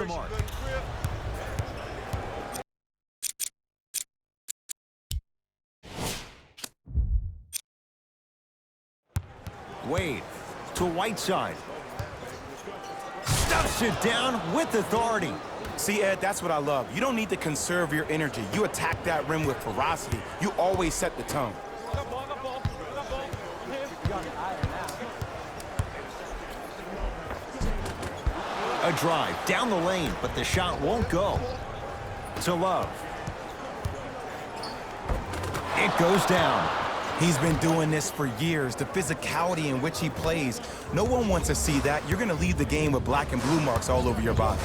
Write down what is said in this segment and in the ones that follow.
the mark. Wade to Whiteside. Stuffs it down with authority. See, Ed, that's what I love. You don't need to conserve your energy. You attack that rim with ferocity. You always set the tone. A drive down the lane, but the shot won't go. To Love. It goes down. He's been doing this for years. The physicality in which he plays. No one wants to see that. You're going to leave the game with black and blue marks all over your body.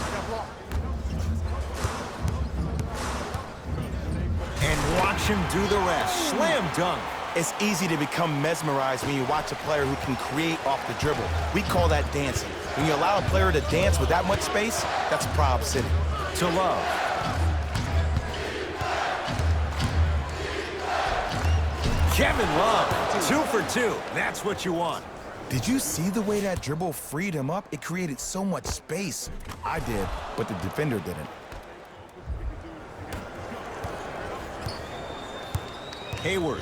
And watch him do the rest. Slam dunk. It's easy to become mesmerized when you watch a player who can create off the dribble. We call that dancing. When you allow a player to dance with that much space, that's Prob City. To Love. Kevin Love, 2 for 2. That's what you want. Did you see the way that dribble freed him up? It created so much space. I did, but the defender didn't. Hayward.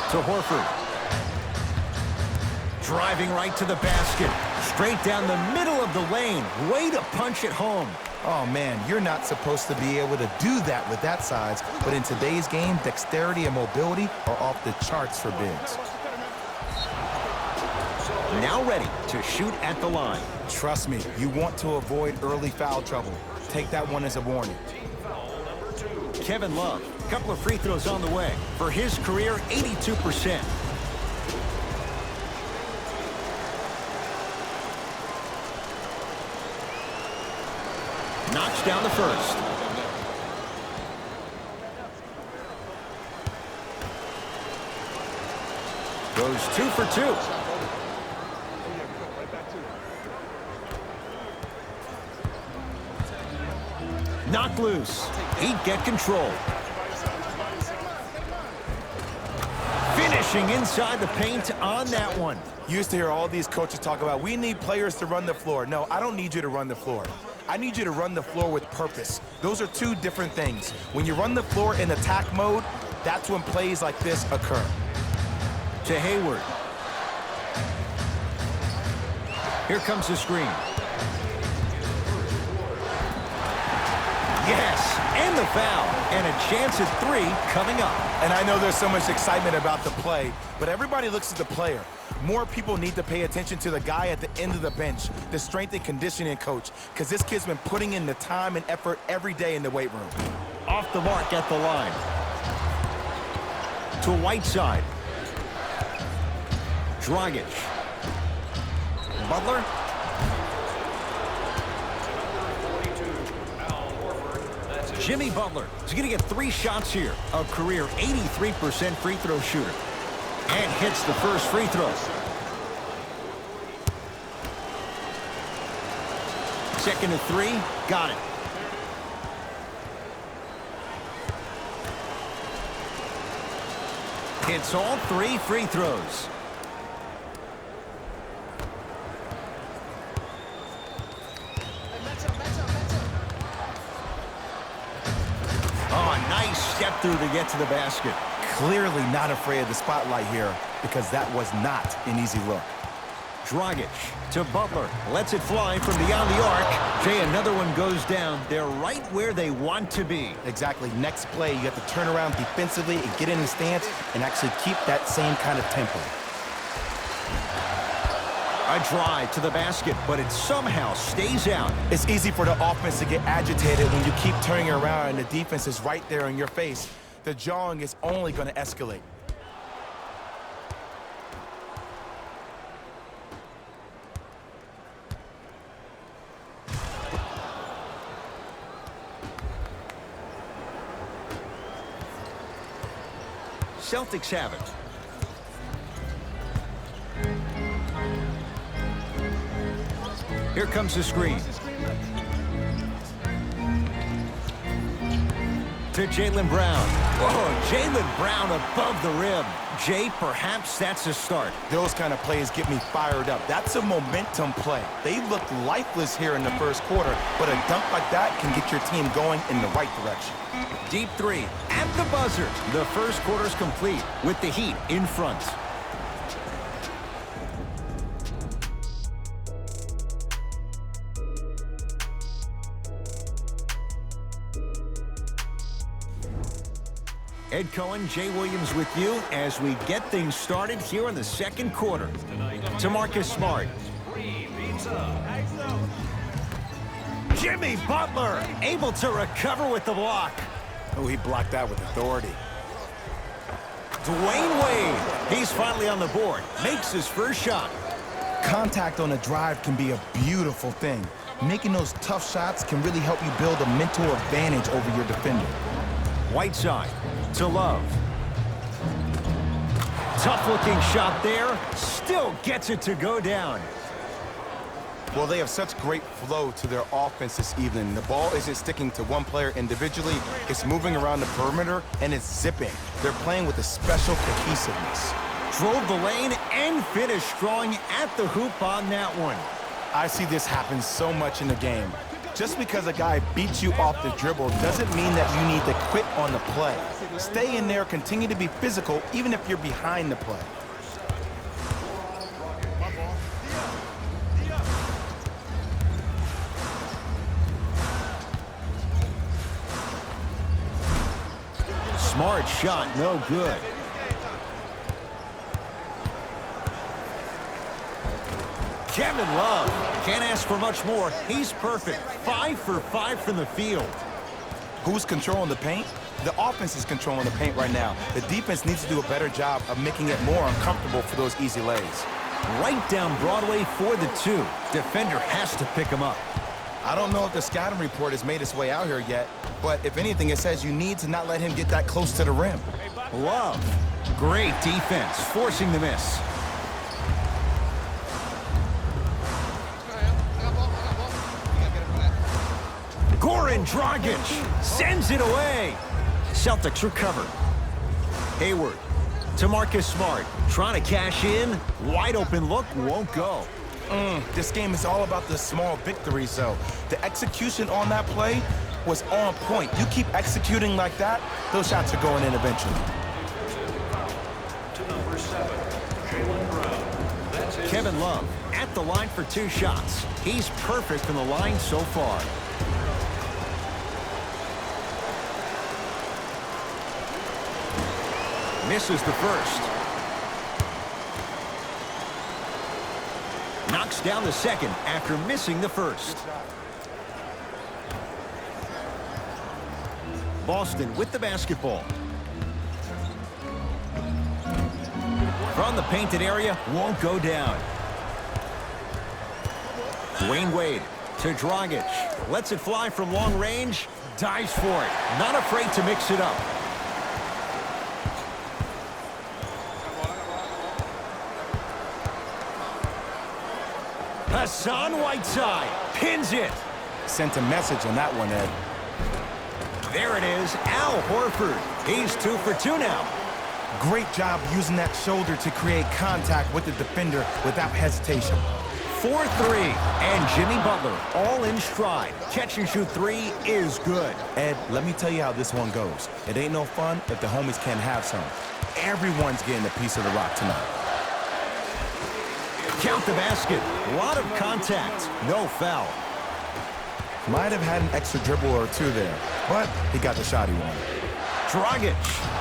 To Horford. Driving right to the basket. Straight down the middle of the lane. Way to punch it home. Oh, man, you're not supposed to be able to do that with that size, but in today's game, dexterity and mobility are off the charts for bigs. Now ready to shoot at the line. Trust me, you want to avoid early foul trouble. Take that one as a warning. Kevin Love, a couple of free throws on the way. For his career, 82%. Knocks down the first. Goes 2 for 2. Knocked loose. He'd get control. Finishing inside the paint on that one. You used to hear all these coaches talk about, we need players to run the floor. No, I don't need you to run the floor. I need you to run the floor with purpose. Those are two different things. When you run the floor in attack mode, that's when plays like this occur. To Hayward. Here comes the screen. Yes, and the foul. And a chance at 3 coming up. And I know there's so much excitement about the play, but everybody looks at the player. More people need to pay attention to the guy at the end of the bench, the strength and conditioning coach, because this kid's been putting in the time and effort every day in the weight room. Off the mark at the line. To Whiteside. Dragic. Butler. Jimmy Butler is going to get 3 shots here. A career 83% free throw shooter. And hits the first free throw. Second to 3. Got it. Hits all 3 free throws. Oh, nice step through to get to the basket. Clearly not afraid of the spotlight here, because that was not an easy look. Dragic to Butler. Lets it fly from beyond the arc. Jay, another one goes down. They're right where they want to be. Exactly. Next play, you have to turn around defensively and get in the stance and actually keep that same kind of tempo. A drive to the basket, but it somehow stays out. It's easy for the offense to get agitated when you keep turning around and the defense is right there in your face. The jawing is only going to escalate. Celtics have it. Here comes the screen. To to Jaylen Brown. Oh, Jaylen Brown above the rim. Jay, perhaps that's a start. Those kind of plays get me fired up. That's a momentum play. They looked lifeless here in the first quarter, but a dunk like that can get your team going in the right direction. Deep three at the buzzer. The first quarter's complete with the Heat in front. Ed Cohen, Jay Williams with you as we get things started here in the second quarter. To Marcus Smart. Jimmy Butler able to recover with the block. Oh, he blocked that with authority. Dwayne Wade, he's finally on the board, makes his first shot. Contact on a drive can be a beautiful thing. Making those tough shots can really help you build a mental advantage over your defender. Whiteside to Love. Tough-looking shot there. Still gets it to go down. Well, they have such great flow to their offense this evening. The ball isn't sticking to one player individually. It's moving around the perimeter, and it's zipping. They're playing with a special cohesiveness. Drove the lane and finished strong at the hoop on that one. I see this happen so much in the game. Just because a guy beats you off the dribble doesn't mean that you need to quit on the play. Stay in there, continue to be physical, even if you're behind the play. Smart shot, no good. Kevin Love can't ask for much more. He's perfect. 5 for 5 from the field. Who's controlling the paint? The offense is controlling the paint right now. The defense needs to do a better job of making it more uncomfortable for those easy lays. Right down Broadway for the 2. Defender has to pick him up. I don't know if the scouting report has made its way out here yet, but if anything, it says you need to not let him get that close to the rim. Love. Great defense, forcing the miss. Goran Dragic sends it away. Celtics recover. Hayward to Marcus Smart. Trying to cash in. Wide open look, won't go. This game is all about the small victories, though. The execution on that play was on point. You keep executing like that, those shots are going in eventually. To number 7, Jaylen Brown. That's it. Kevin Love at the line for 2 shots. He's perfect from the line so far. Misses the first. Knocks down the second after missing the first. Boston with the basketball. From the painted area, won't go down. Dwayne Wade to Dragic. Lets it fly from long range. Dives for it. Not afraid to mix it up. Hassan Whiteside pins it. Sent a message on that one, Ed. There it is, Al Horford. He's 2 for 2 now. Great job using that shoulder to create contact with the defender without hesitation. 4-3, and Jimmy Butler all in stride. Catch and shoot 3 is good. Ed, let me tell you how this one goes. It ain't no fun if the homies can't have some. Everyone's getting a piece of the rock tonight. Count the basket. A lot of contact. No foul. Might have had an extra dribble or 2 there, but he got the shot he wanted. Dragic.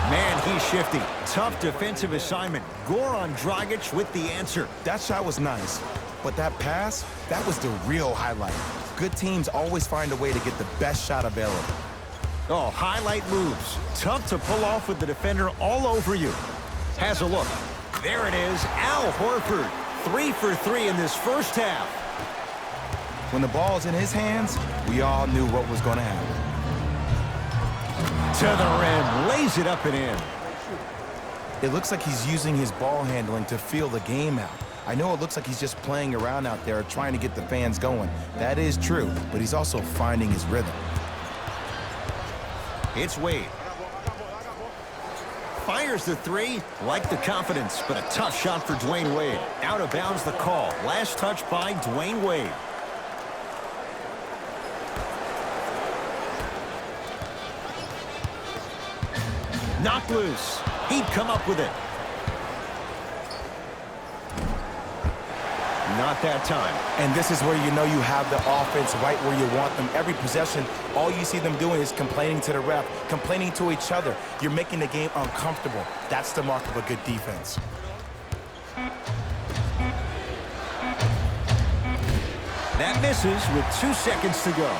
Man, he's shifty. Tough defensive assignment. Goran Dragic with the answer. That shot was nice, but that pass, that was the real highlight. Good teams always find a way to get the best shot available. Oh, highlight moves. Tough to pull off with the defender all over you. Has a look. There it is, Al Horford. 3 for 3 in this first half. When the ball's in his hands, we all knew what was going to happen. To the rim, lays it up and in. It looks like he's using his ball handling to feel the game out. I know it looks like he's just playing around out there trying to get the fans going. That is true, but he's also finding his rhythm. It's Wade. Fires the three. Like the confidence, but a tough shot for Dwayne Wade. Out of bounds the call. Last touch by Dwayne Wade. Knocked loose. He'd come up with it. Not that time. And this is where you know you have the offense right where you want them. Every possession, all you see them doing is complaining to the ref, complaining to each other. You're making the game uncomfortable. That's the mark of a good defense. That misses with 2 seconds to go.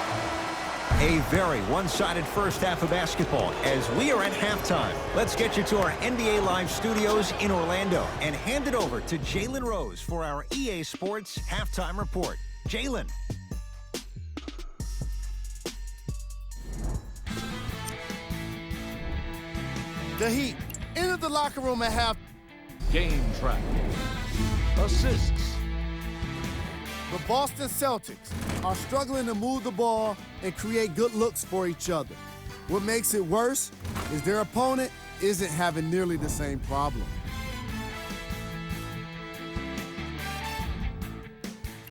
A very one-sided first half of basketball as we are at halftime. Let's get you to our NBA Live studios in Orlando and hand it over to Jalen Rose for our EA Sports Halftime Report. Jalen. The Heat entered the locker room at half. Game track. Assists. The Boston Celtics are struggling to move the ball and create good looks for each other. What makes it worse is their opponent isn't having nearly the same problem.